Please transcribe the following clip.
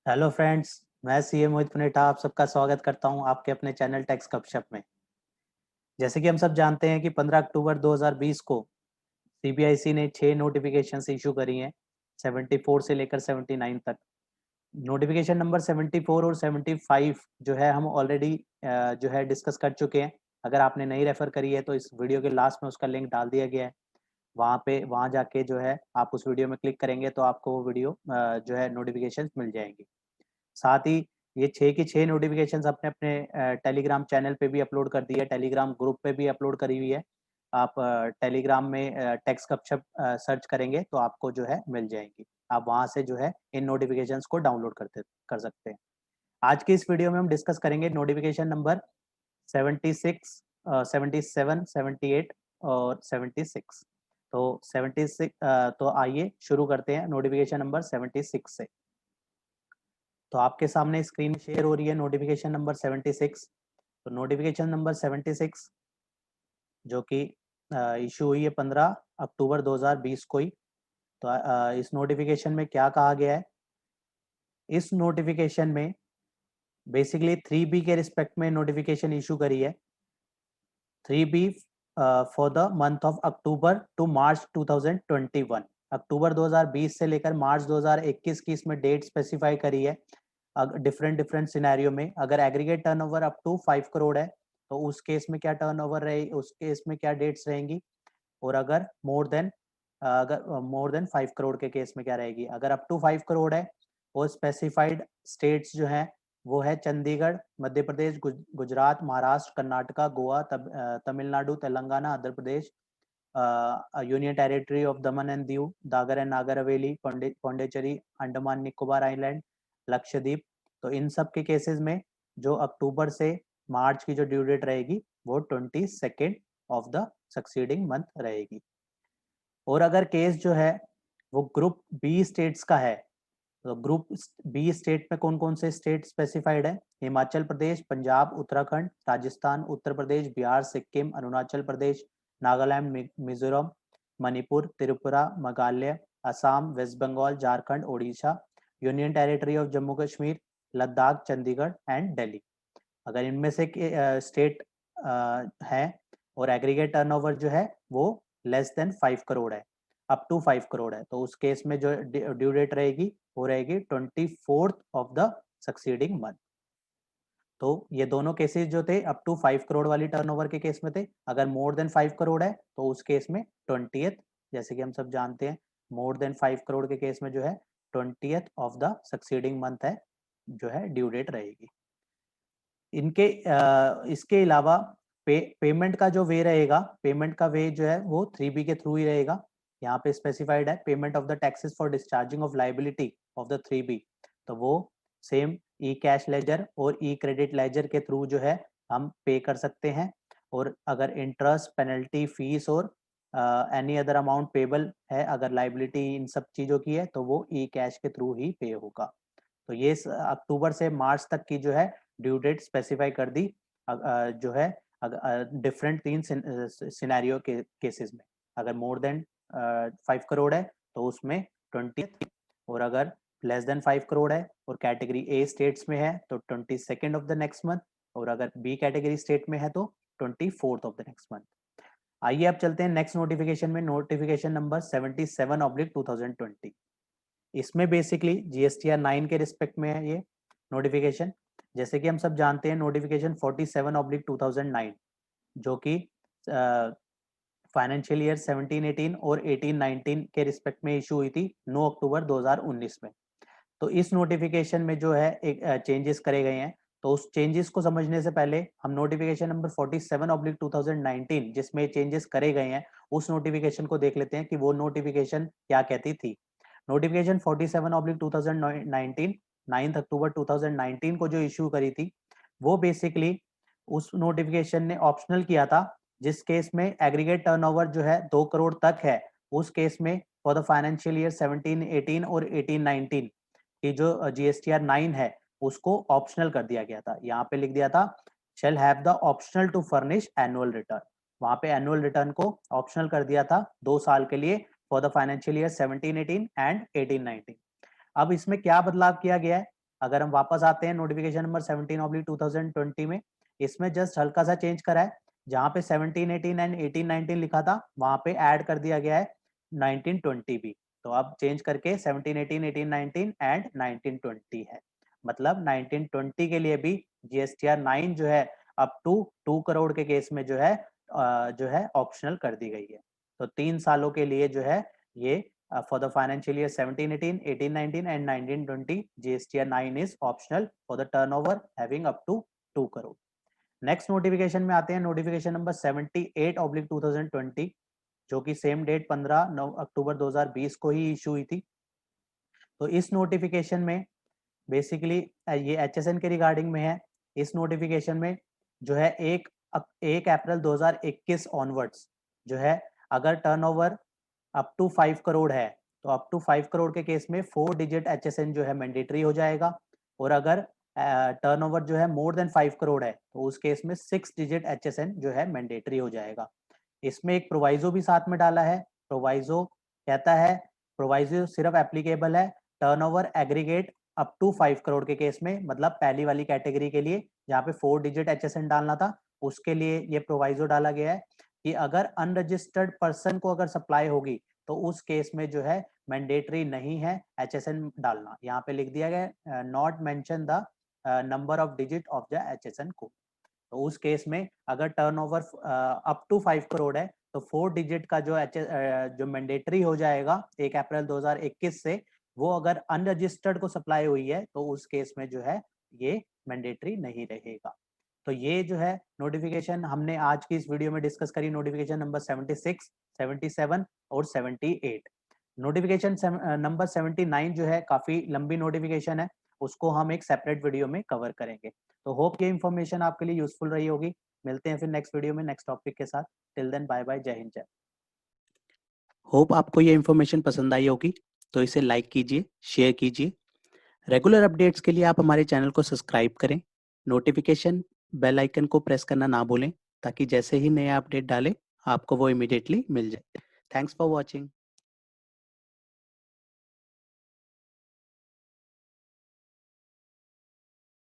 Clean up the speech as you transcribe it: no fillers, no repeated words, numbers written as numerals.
Hello friends, मैं CA मोहित पुनेठा आप सबका स्वागत करता हूं आपके अपने चैनल टैक्स गपशप में। जैसे कि हम सब जानते हैं कि 15 अक्टूबर 2020 को सीबीआईसी ने 6 नोटिफिकेशंस इशू करी हैं 74 से लेकर 79 तक। नोटिफिकेशन नंबर 74 और 75 जो है हम ऑलरेडी जो है डिस्कस कर चुके हैं। अगर आपने नहीं रेफर करी है तो इस वीडियो के लास्ट में उसका लिंक डाल दिया गया है। वहाँ जाके जो है आप उस वीडियो में क्लिक करेंगे तो आपको वो वीडियो जो है नोटिफिकेशन मिल जाएंगी। साथ ही ये 6 की 6 नोटिफिकेशंस अपने अपने टेलीग्राम चैनल पे भी अपलोड कर दी है, टेलीग्राम ग्रुप पे भी अपलोड करी हुई है। आप टेलीग्राम में टेक्स्ट गपशप सर्च करेंगे तो आपको जो है मिल जाएंगी। आप वहाँ से जो है इन नोटिफिकेशंस को डाउनलोड कर सकते हैं। आज की इस वीडियो में हम डिस्कस करेंगे नोटिफिकेशन नंबर 76, 77, 78 और 76। तो 76 तो आइए शुरू करते हैं नोटिफिकेशन नंबर 76 से। तो आपके सामने स्क्रीन शेयर हो रही है नोटिफिकेशन नंबर 76। तो नोटिफिकेशन नंबर 76 जो कि इशू हुई है 15 अक्टूबर 2020 को ही। तो इस नोटिफिकेशन में क्या कहा गया है? इस नोटिफिकेशन में बेसिकली 3B के रिस्पेक्ट में नोटिफिकेशन इशू करी है। 3B for the month of October to March 2021। October 2020 से लेकर मार्च 2021 की इसमें डेट स्पेसिफाई करी है। डिफरेंट डिफरेंट सिनेरियो में अगर aggregate turnover up to 5 crore है तो उस केस में क्या टर्नओवर रहे, उस केस में क्या डेट्स रहेंगी। और अगर मोर देन 5 करोड़ के केस में क्या रहेगी। अगर अप टू 5 करोड़ है और स्पेसिफाइड स्टेट्स जो हैं वो है Chandigarh, Madhya Pradesh, Gujarat, Maharashtra, Karnataka, Goa, Tamil Nadu, Telangana, Andhra Pradesh, union territory of Daman and Diu, Dadar and Nagar Haveli, Pondicherry, Andaman Nicobar island, Lakshadweep. तो इन सब के केसेस में जो अक्टूबर से मार्च की जो ड्यू डेट रहेगी वो 22 ऑफ द सक्सीडिंग मंथ रहेगी। और अगर केस जो है वो ग्रुप बी स्टेट्स का है तो ग्रुप बी स्टेट में कौन कौन से स्टेट स्पेसिफाइड है? Himachal Pradesh, Punjab, Uttarakhand, Rajasthan, Uttar Pradesh, Bihar, Sikkim, Arunachal Pradesh, Nagaland, Mizoram, Manipur, Tripura, Meghalaya, Assam, west Bengal, Jharkhand, Odisha, union territory of Jammu Kashmir, Ladakh, Chandigarh and Delhi. अगर इनमें से स्टेट है और एग्रीगेट टर्नओवर जो है वो लेस देन 5 करोड़ है, अप टू 5 करोड़ है, तो उस केस में जो ड्यू डेट रहेगी वो रहेगी 24th of the succeeding month. तो ये दोनों केसेस जो थे अप टू 5 करोड़ वाली टर्नओवर के केस में थे। अगर मोर देन 5 करोड़ है तो उस केस में 20th, जैसे कि हम सब जानते हैं मोर देन 5 करोड़ के केस में जो है 20th of the succeeding month है जो है ड्यू डेट रहेगी। इसके अलावा पेमेंट का जो वे रहेगा, पेमेंट का वे जो है वो 3B के थ्रू ही रहेगा। यहाँ पे स्पेसिफाइड है payment of the taxes for discharging of liability of the 3B। तो वो सेम ई कैश लेजर और ई क्रेडिट लेजर के थ्रू जो है हम पे कर सकते हैं। और अगर इंटरेस्ट, पेनल्टी, फीस और एनी अदर अमाउंट पेबल है, अगर लाइबिलिटी इन सब चीज़ों की है तो वो ई कैश के थ्रू ही पे होगा। तो ये अक्टूबर से मार्च तक की जो है ड्यू डेट स्पेसिफाई कर दी जो है डिफरेंट 3 सिनेरियो के केसेस में। अगर मोर देन 5 करोड़ है तो उसमें 20th, और अगर लेस देन 5 करोड़ है और कैटेगरी ए स्टेट्स में है तो 22nd of the next month, और अगर बी कैटेगरी स्टेट में है तो 24th of the next month. आइए अब चलते हैं नेक्स्ट नोटिफिकेशन में, नोटिफिकेशन नंबर 77/2020। इसमें बेसिकली जीएसटीआर 9 के रिस्पेक्ट में है ये नोटिफिकेशन। जैसे कि हम सब जानते हैं नोटिफिकेशन 47/2009 जो कि फाइनेंशियल ईयर 17-18 और 18-19 के रिस्पेक्ट में इशू हुई थी 9 अक्टूबर 2019 में। तो इस नोटिफिकेशन में जो है एक चेंजेस करे गए हैं। तो उस चेंजेस को समझने से पहले हम नोटिफिकेशन नंबर 47/2019 जिसमें चेंजेस करे गए हैं उस नोटिफिकेशन को देख लेते हैं कि वो नोटिफिकेशन क्या कहती थी। नोटिफिकेशन 47/2019 9 अक्टूबर 2019 को जो इशू करी थी वो बेसिकली उस नोटिफिकेशन ने ऑप्शनल किया था जिस केस में एग्रीगेट टर्नओवर जो है 2 करोड़ तक है, उस केस में फॉर द फाइनेंशियल ईयर 17-18 और 18-19 की जो जीएसटीआर 9 है उसको ऑप्शनल कर दिया गया था। यहाँ पे लिख दिया था shall have the optional to furnish annual return. वहां पे एनुअल रिटर्न को ऑप्शनल कर दिया था 2 साल के लिए for the financial year 17-18 and 18-19। अब इसमें क्या बदलाव किया गया है? अगर हम वापस आते हैं नोटिफिकेशन नंबर 17/2020 में, इसमें जस्ट हल्का सा चेंज करा है, जहाँ पे 17-18 एंड 18-19 लिखा था वहाँ पे ऐड कर दिया गया है 19-20 भी। तो अब चेंज करके 17-18, 18-19 एंड 19-20 है। मतलब 19-20 के लिए भी GSTR 9 जो है अप टू 2 करोड़ के केस में जो है ऑप्शनल कर दी गई है। तो 3 सालों के लिए जो है ये for the financial year 17-18, 18-19 and 19-20, GSTR 9 is optional for the turnover having up to 2 crore. Next notification में आते हैं, नोटिफिकेशन नंबर 78/2020, जो कि सेम डेट 15 अक्टूबर 2020 को ही इशू हुई थी। तो इस नोटिफिकेशन में बेसिकली ये HSN के रिगार्डिंग में है। इस नोटिफिकेशन में जो है 1 अप्रैल 2021 ऑनवर्ड्स जो है अगर टर्नओवर अप टू 5 करोड़ है तो अप टू 5 करोड़ के केस में 4 डिजिट HSN जो है मैंडेटरी हो जाएगा, और अगर टर्नओवर जो है मोर देन 5 करोड़ है तो उस केस में 6 डिजिट HSN जो है मैंडेटरी हो जाएगा। इसमें एक प्रोवाइजो भी साथ में डाला है। प्रोवाइजो कहता है, प्रोवाइजो सिर्फ एप्लीकेबल है turnover aggregate up to 5 crore के केस में, मतलब पहली वाली कैटेगरी के लिए जहाँ पे 4 डिजिट HSN डालना था उसके लिए ये प्रोवाइजो डाला गया है कि अगर अनरजिस्टर्ड पर्सन को अगर सप्लाई होगी तो उस केस में जो है मैंडेटरी नहीं है HSN डालना। यहाँ पे लिख दिया गया not mention the number of digit of the HSN code. तो उस केस में अगर टर्नओवर अप टू 5 करोड़ है तो 4 डिजिट का जो मैंडेटरी हो जाएगा 1 अप्रैल 2021 से, वो अगर अनरजिस्टर्ड को सप्लाई हुई है तो उस केस में जो है ये मैंडेटरी नहीं रहेगा। तो ये जो है नोटिफिकेशन हमने आज की इस वीडियो में डिस्कस करी, नोटिफिकेशन नंबर 76, 77 और 78। नोटिफिकेशन नंबर 79 जो है काफी लंबी नोटिफिकेशन है, उसको हम एक सेपरेट वीडियो में कवर करेंगे। तो होप ये इन्फॉर्मेशन आपके लिए यूजफुल रही होगी। मिलते हैं फिर नेक्स्ट वीडियो में नेक्स्ट टॉपिक के साथ। टिल देन बाय बाय, जय हिंद जय। होप आपको ये इन्फॉर्मेशन पसंद आई होगी, तो इसे लाइक कीजिए, शेयर कीजिए। रेगुलर अपडेट्स के लिए आप हमारे चैनल को सब्सक्राइब करें, नोटिफिकेशन बेल आइकन को प्रेस करना ना भूलें, ताकि जैसे ही नया अपडेट डालें आपको वो इमीडिएटली मिल जाए। Thanks for watching.